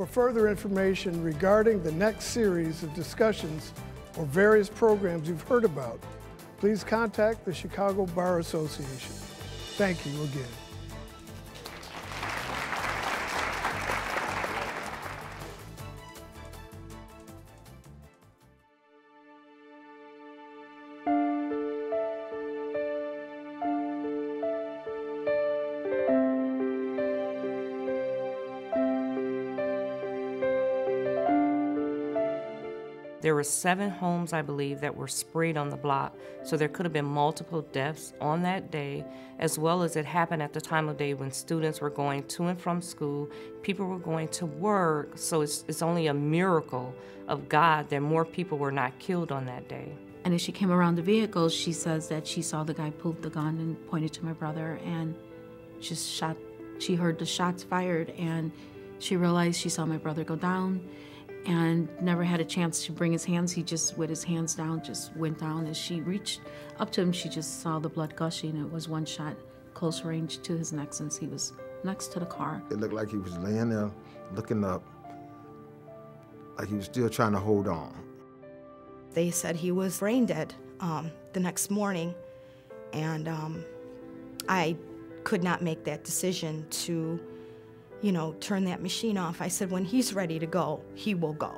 For further information regarding the next series of discussions or various programs you've heard about, please contact the Chicago Bar Association. Thank you again. There were 7 homes, I believe, that were sprayed on the block, so there could have been multiple deaths on that day, as well as it happened at the time of day when students were going to and from school, people were going to work, so it's only a miracle of God that more people were not killed on that day. And as she came around the vehicle, she says that she saw the guy pull the gun and pointed to my brother and just shot. She heard the shots fired, and she realized she saw my brother go down, and never had a chance to bring his hands. He just, with his hands down, just went down. As she reached up to him, she just saw the blood gushing. It was one shot close range to his neck since he was next to the car. It looked like he was laying there, looking up, like he was still trying to hold on. They said he was brain dead the next morning, and I could not make that decision to turn that machine off. I said, when he's ready to go, he will go.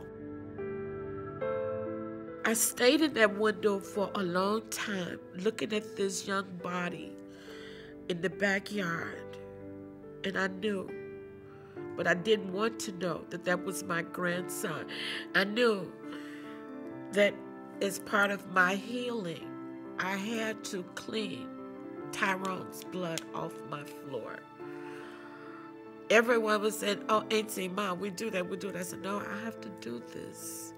I stayed in that window for a long time, looking at this young body in the backyard. And I knew, but I didn't want to know that that was my grandson. I knew that as part of my healing, I had to clean Tyrone's blood off my floor. Everyone was saying, oh, Auntie, Mom, we do that, we do that. I said, no, I have to do this.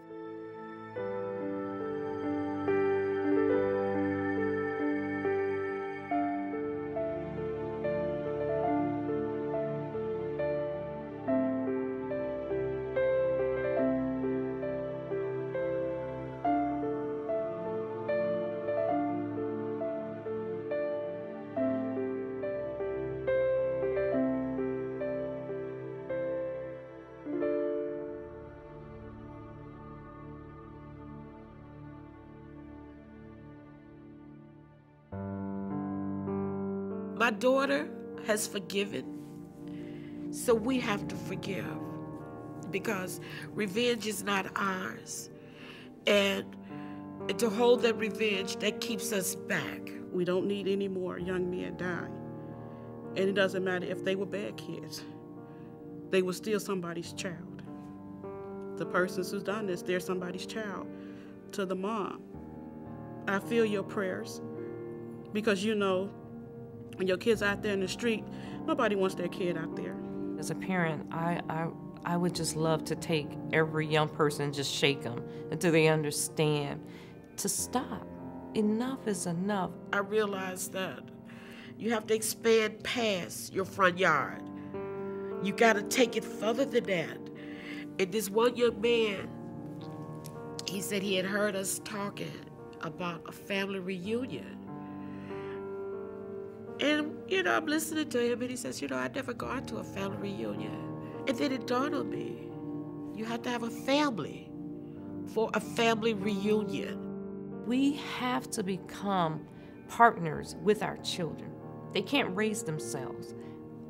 My daughter has forgiven, so we have to forgive, because revenge is not ours. And to hold that revenge, that keeps us back. We don't need any more young men dying. And it doesn't matter if they were bad kids. They were still somebody's child. The persons who's done this, they're somebody's child. To the mom, I feel your prayers, because when your kid's out there in the street, nobody wants their kid out there. As a parent, I would just love to take every young person and just shake them until they understand to stop. Enough is enough. I realized that you have to expand past your front yard. You got to take it further than that. And this one young man, he said he had heard us talking about a family reunion. And, I'm listening to him, and he says, I'd never gone to a family reunion. And then it dawned on me, you have to have a family for a family reunion. We have to become partners with our children. They can't raise themselves.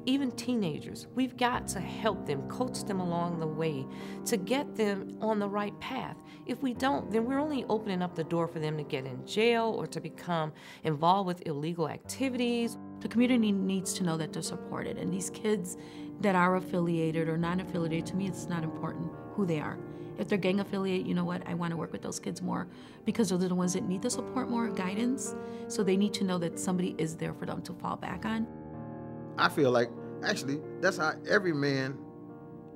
Even teenagers, we've got to help them, coach them along the way to get them on the right path. If we don't, then we're only opening up the door for them to get in jail or to become involved with illegal activities. The community needs to know that they're supported, and these kids that are affiliated or non-affiliated, to me it's not important who they are. If they're gang affiliated, you know what, I want to work with those kids more, because those are the ones that need the support more, guidance, so they need to know that somebody is there for them to fall back on. I feel like, actually, that's how every man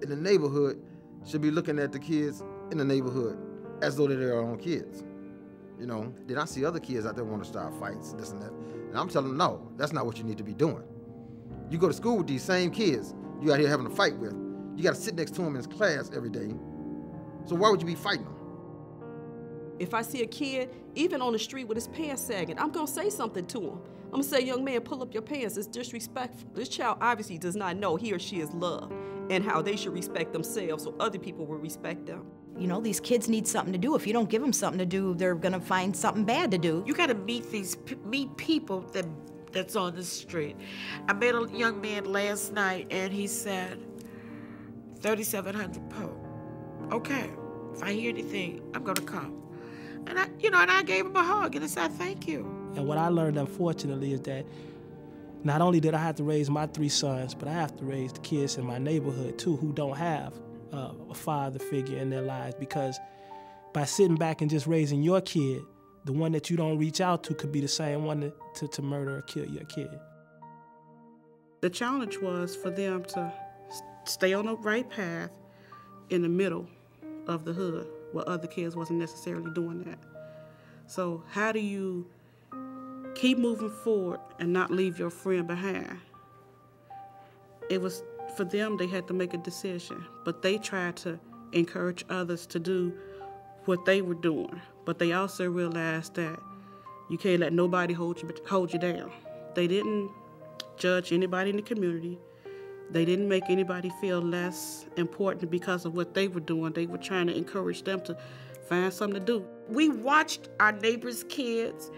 in the neighborhood should be looking at the kids in the neighborhood as though they're their own kids. Then I see other kids out there want to start fights, this and that. And I'm telling them, no, that's not what you need to be doing. You go to school with these same kids you out here having a fight with. You got to sit next to them in class every day. So why would you be fighting them? If I see a kid, even on the street with his pants sagging, I'm going to say something to him. I'm going to say, young man, pull up your pants. It's disrespectful. This child obviously does not know he or she is loved. and how they should respect themselves so other people will respect them. You know, these kids need something to do. If you don't give them something to do, they're gonna find something bad to do. You gotta meet people that's on the street. I met a young man last night, and he said, 3,700 po. Okay, if I hear anything, I'm gonna come. And I gave him a hug, and I said, thank you. And what I learned, unfortunately, is that not only did I have to raise my 3 sons, but I have to raise the kids in my neighborhood, too, who don't have a father figure in their lives, because by sitting back and just raising your kid, the one that you don't reach out to could be the same one to murder or kill your kid. The challenge was for them to stay on the right path in the middle of the hood where other kids wasn't necessarily doing that. So how do you keep moving forward and not leave your friend behind? It was for them, they had to make a decision, but they tried to encourage others to do what they were doing. But they also realized that you can't let nobody hold you down. They didn't judge anybody in the community. They didn't make anybody feel less important because of what they were doing. They were trying to encourage them to find something to do. We watched our neighbors' kids.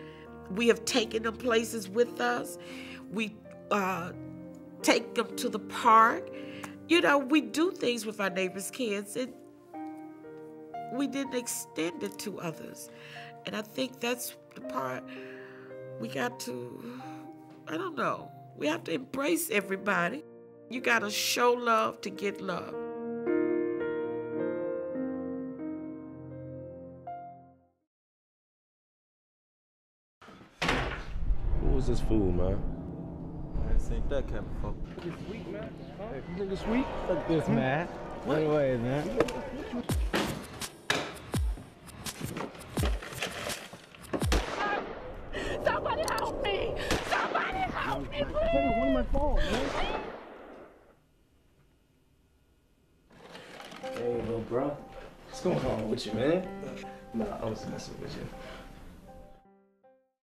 We have taken them places with us. We take them to the park. We do things with our neighbors' kids, and we didn't extend it to others. And I think that's the part we got to, we have to embrace everybody. You got to show love to get love. Who was this fool, man? Ain't that Campbell? Nigga sweet, man. Hey, nigga sweet? Fuck this, man. Run away, man. Somebody help me! Somebody help me, please! Hey, one of my phone, man. Hey, little bro. What's going on with you, man? Nah, I was messing with you.